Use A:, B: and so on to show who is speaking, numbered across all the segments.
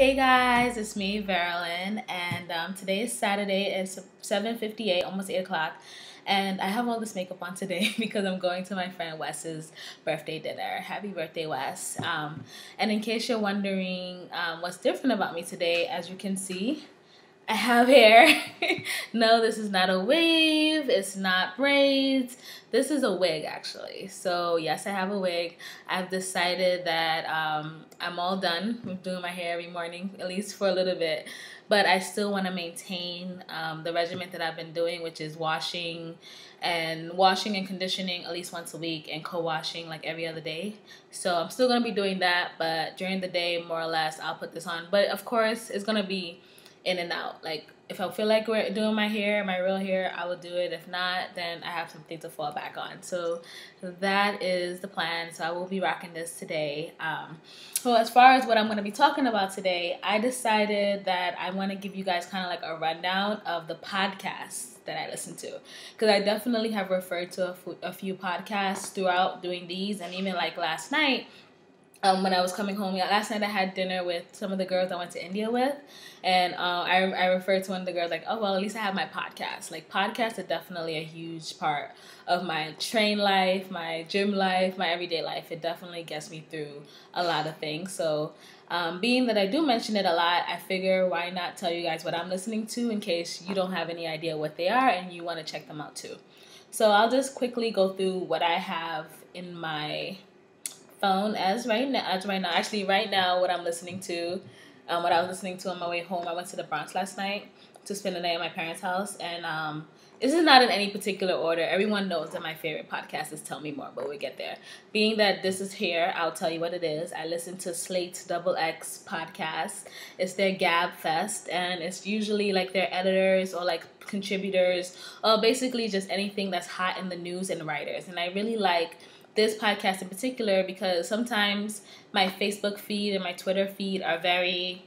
A: Hey guys, it's me, Verilyn, and today is Saturday. It's 7:58, almost 8 o'clock, and I have all this makeup on today because I'm going to my friend Wes's birthday dinner. Happy birthday, Wes. And in case you're wondering what's different about me today, as you can see, I have hair. No, this is not a wave. It's not braids. This is a wig, actually. So, yes, I have a wig. I've decided that I'm all done with doing my hair every morning, at least for a little bit. But I still want to maintain the regimen that I've been doing, which is washing and conditioning at least once a week and co-washing like every other day. So I'm still going to be doing that, but during the day, more or less, I'll put this on. But, of course, it's going to be in and out. Like, if I feel like we're doing my hair, my real hair, I will do it. If not, then I have something to fall back on. So that is the plan. So I will be rocking this today. So as far as what I'm going to be talking about today, I decided that I want to give you guys kind of like a rundown of the podcasts that I listen to, because I definitely have referred to a few podcasts throughout doing these, and even like last night, when I was coming home, last night I had dinner with some of the girls I went to India with, and I referred to one of the girls like, oh, well, at least I have my podcast. Like, podcasts are definitely a huge part of my train life, my gym life, my everyday life. It definitely gets me through a lot of things. So being that I do mention it a lot, I figure why not tell you guys what I'm listening to in case you don't have any idea what they are and you want to check them out too. So I'll just quickly go through what I have in my phone as right now. Actually, right now, what I'm listening to, what I was listening to on my way home. I went to the Bronx last night to spend the night at my parents' house, and this is not in any particular order. Everyone knows that my favorite podcast is Tell Me More, but we'll get there. Being that this is here, I'll tell you what it is. I listen to Slate's XX podcast. It's their Gab Fest, and it's usually like their editors or like contributors, or basically just anything that's hot in the news and writers. And I really like this podcast in particular because sometimes my Facebook feed and my Twitter feed are very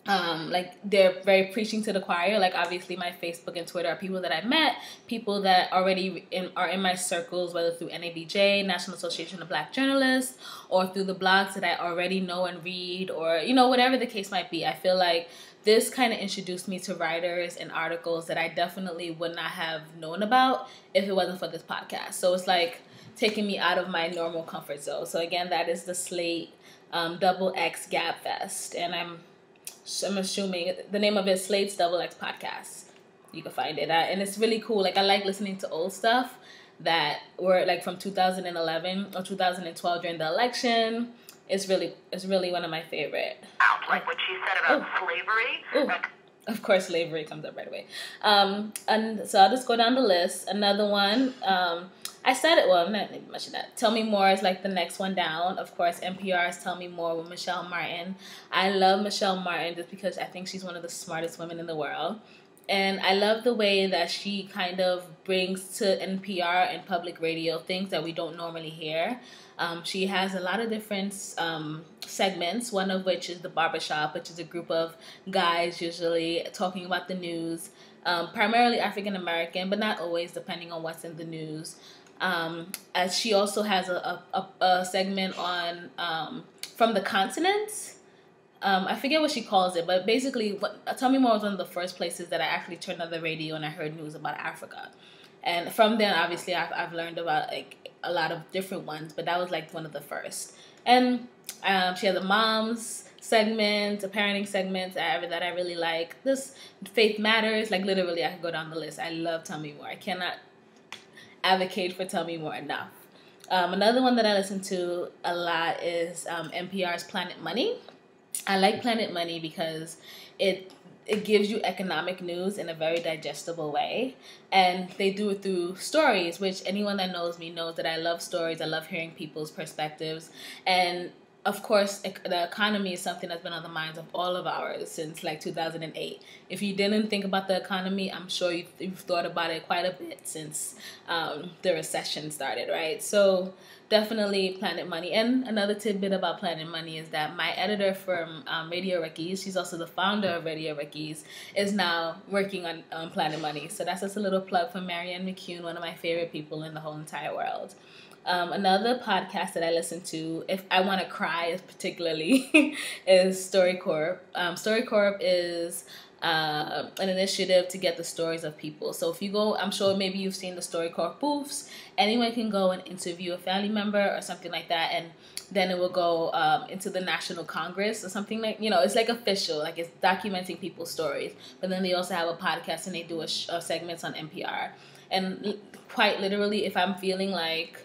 A: like they're very preaching to the choir. Like, obviously my Facebook and Twitter are people that I've met, people that already are in my circles, whether through NABJ, National Association of Black Journalists, or through the blogs that I already know and read, or whatever the case might be. I feel like this kind of introduced me to writers and articles that I definitely would not have known about if it wasn't for this podcast. So it's like taking me out of my normal comfort zone. So again, that is the Slate XX Gab Fest, and I'm assuming the name of it is Slate's XX podcast. You can find it, and it's really cool. Like, I like listening to old stuff that were like from 2011 or 2012 during the election. It's really one of my favorite.
B: Like what she said about slavery.
A: Of course, slavery comes up right away. And so I'll just go down the list. Another one. I said it, well, I'm not even mention that. Tell Me More is like the next one down. Of course, NPR's Tell Me More with Michelle Martin. I love Michelle Martin just because I think she's one of the smartest women in the world. And I love the way that she kind of brings to NPR and public radio things that we don't normally hear. She has a lot of different segments, one of which is The Barbershop, which is a group of guys usually talking about the news, primarily African American, but not always, depending on what's in the news. As she also has a segment on From the Continent. I forget what she calls it, but basically, Tell Me More was one of the first places that I actually turned on the radio and I heard news about Africa. And from then, obviously, I've learned about like a lot of different ones, but that was like one of the first. And she has a mom's segment, a parenting segment that I really like. This Faith Matters, like literally, I could go down the list. I love Tell Me More. I cannot advocate for Tell Me More enough. Another one that I listen to a lot is NPR's Planet Money. I like Planet Money because it gives you economic news in a very digestible way, and they do it through stories, which anyone that knows me knows that I love stories. I love hearing people's perspectives, and of course, the economy is something that's been on the minds of all of ours since like 2008. If you didn't think about the economy, I'm sure you've thought about it quite a bit since the recession started, right? So definitely Planet Money. And another tidbit about Planet Money is that my editor from Radio Rickies, she's also the founder of Radio Rickies, is now working on Planet Money. So that's just a little plug for Marianne McCune, one of my favorite people in the whole entire world. Another podcast that I listen to, if I want to cry particularly, is StoryCorps. StoryCorps is an initiative to get the stories of people. So if you go, I'm sure maybe you've seen the StoryCorps booths. Anyone can go and interview a family member or something like that, and then it will go into the National Congress or something like, it's like official, like it's documenting people's stories. But then they also have a podcast and they do a segments on NPR. And quite literally, if I'm feeling like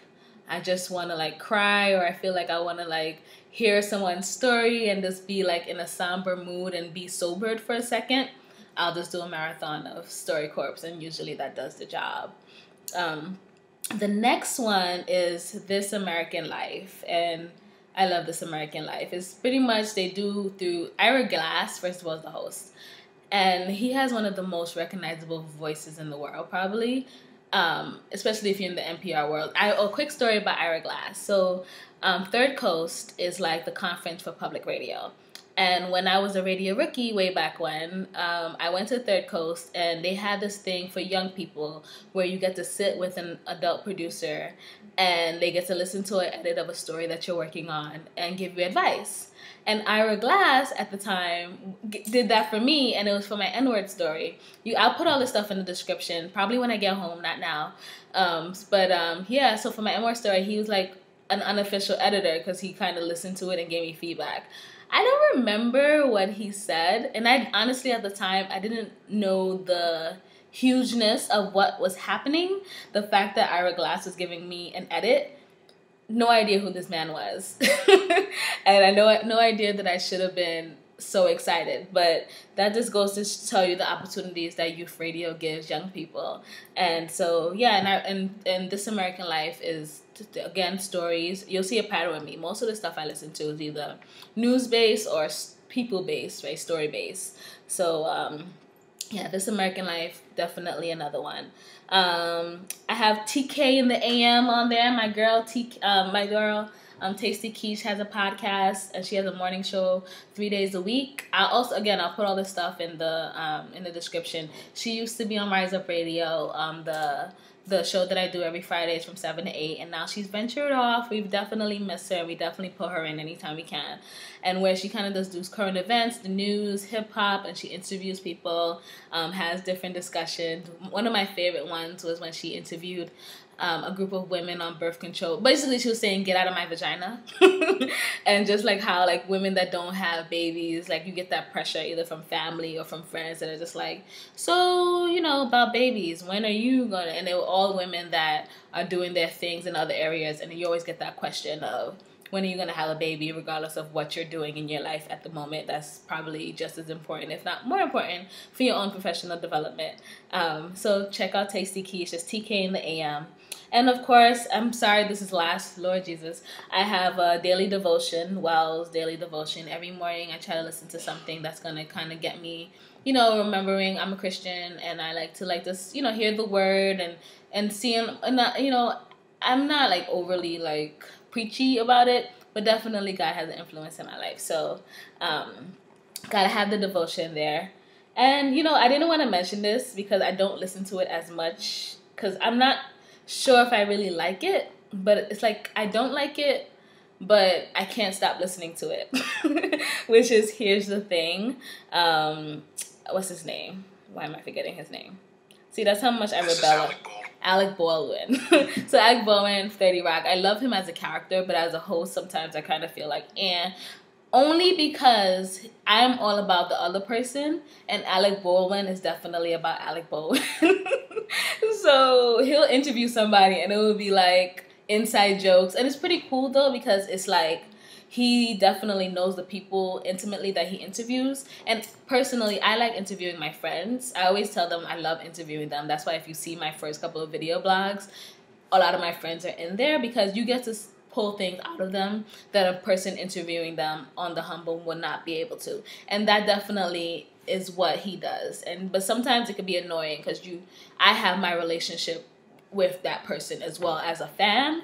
A: I just want to like cry, or I feel like I want to like hear someone's story and just be like in a somber mood and be sobered for a second, I'll just do a marathon of StoryCorps, and usually that does the job. The next one is This American Life, and I love This American Life. It's pretty much they do through Ira Glass, first of all, is the host. And he has one of the most recognizable voices in the world, probably, especially if you're in the NPR world. A quick story about Ira Glass. So Third Coast is like the conference for public radio. And when I was a radio rookie way back when, I went to Third Coast, and they had this thing for young people where you get to sit with an adult producer and they get to listen to an edit of a story that you're working on and give you advice. And Ira Glass at the time did that for me, and it was for my N-word story. I'll put all this stuff in the description, probably when I get home, not now. Yeah, so for my N-word story, he was like an unofficial editor because he kind of listened to it and gave me feedback. I don't remember what he said, and I honestly at the time, I didn't know the hugeness of what was happening. The fact that Ira Glass was giving me an edit, no idea who this man was. And I know no idea that I should have been so excited, but that just goes to tell you the opportunities that youth radio gives young people. And so yeah, and This American Life is, again, stories. You'll see a pattern with me. Most of the stuff I listen to is either news-based or people-based, right? Story-based. So yeah, This American Life, definitely another one. I have TK in the AM on there. My girl Tasty Quiche has a podcast, and she has a morning show 3 days a week. I'll put all this stuff in the description. She used to be on Rise Up Radio, the show that I do every Fridays from 7 to 8, and now she's ventured off. We've definitely missed her. We definitely put her in anytime we can. And where she kind of does current events, the news, hip-hop, and she interviews people, has different discussions. One of my favorite ones was when she interviewed a group of women on birth control. Basically, she was saying, get out of my vagina. And just like how like women that don't have babies, like you get that pressure either from family or from friends that are just like, so, about babies, when are you gonna? And they were all women that are doing their things in other areas, and you always get that question of, when are you going to have a baby, regardless of what you're doing in your life at the moment? That's probably just as important, if not more important, for your own professional development. So check out Tasty Quiche, just TK in the AM. And of course, I'm sorry, this is last, Lord Jesus. I have a daily devotion, Wells Daily Devotion. Every morning I try to listen to something that's going to kind of get me, remembering I'm a Christian, and I like to just, hear the word and seeing, I'm not like overly like preachy about it, but definitely God has an influence in my life. So gotta have the devotion there. And I didn't want to mention this because I don't listen to it as much, because I'm not sure if I really like it, but it's like I don't like it, but I can't stop listening to it. Which is Here's the Thing. What's his name? Why am I forgetting his name? See, that's how much I rebel. Alec Baldwin. So Alec Baldwin, 30 Rock. I love him as a character, but as a host, sometimes I kind of feel like, only because I'm all about the other person, and Alec Baldwin is definitely about Alec Baldwin. So he'll interview somebody, and it will be like inside jokes, and it's pretty cool though, because it's like he definitely knows the people intimately that he interviews. And personally, I like interviewing my friends. I always tell them I love interviewing them. That's why if you see my first couple of video blogs, a lot of my friends are in there, because you get to pull things out of them that a person interviewing them on the humble would not be able to. And that definitely is what he does. But sometimes it can be annoying, because I have my relationship with that person as well as a fan.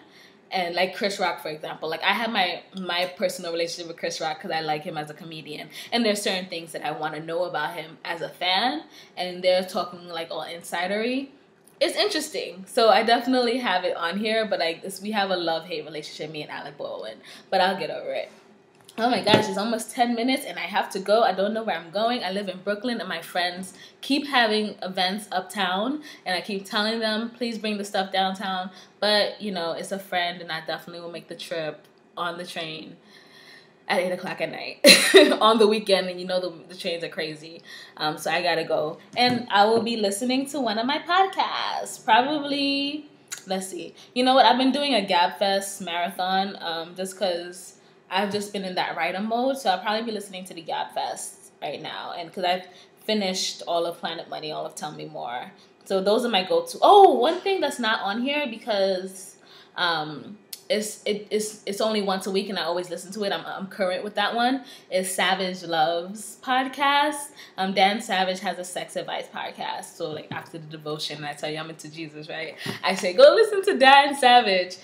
A: And like Chris Rock, for example, like I have my personal relationship with Chris Rock because I like him as a comedian, and there's certain things that I want to know about him as a fan, and they're talking like all insidery. it's interesting. So I definitely have it on here, but we have a love-hate relationship, me and Alec Baldwin. But I'll get over it. Oh my gosh, it's almost 10 minutes and I have to go. I don't know where I'm going. I live in Brooklyn and my friends keep having events uptown and I keep telling them, please bring the stuff downtown. But, you know, it's a friend and I definitely will make the trip on the train at 8 o'clock at night on the weekend. And you know the trains are crazy. So I gotta go. And I will be listening to one of my podcasts. Probably, let's see. You know what? I've been doing a GabFest marathon just because I've just been in that writer mode, so I'll probably be listening to the GabFest right now, and because I've finished all of Planet Money, all of Tell Me More. So those are my go-to. Oh, one thing that's not on here because it's only once a week and I always listen to it. I'm current with that one. Is Savage Loves podcast. Dan Savage has a sex advice podcast. So like after the devotion, I tell you I'm into Jesus, right? I say go listen to Dan Savage.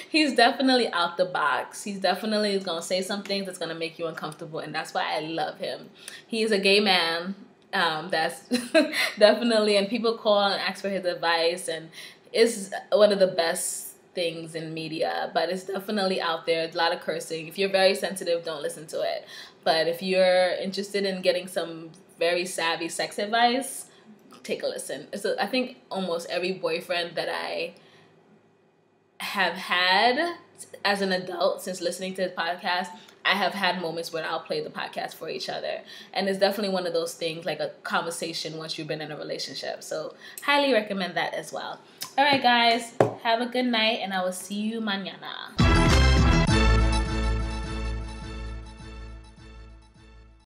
A: He's definitely out the box. He's definitely gonna say some things that's gonna make you uncomfortable, and that's why I love him. He's a gay man. That's definitely, and people call and ask for his advice, and it's one of the best things in media, but it's definitely out there. A lot of cursing. If you're very sensitive, don't listen to it. But if you're interested in getting some very savvy sex advice, take a listen. I think almost every boyfriend that I have had as an adult since listening to his podcast, I have had moments where I'll play the podcast for each other. And it's definitely one of those things, like a conversation once you've been in a relationship. So highly recommend that as well. All right, guys, have a good night, and I will see you mañana.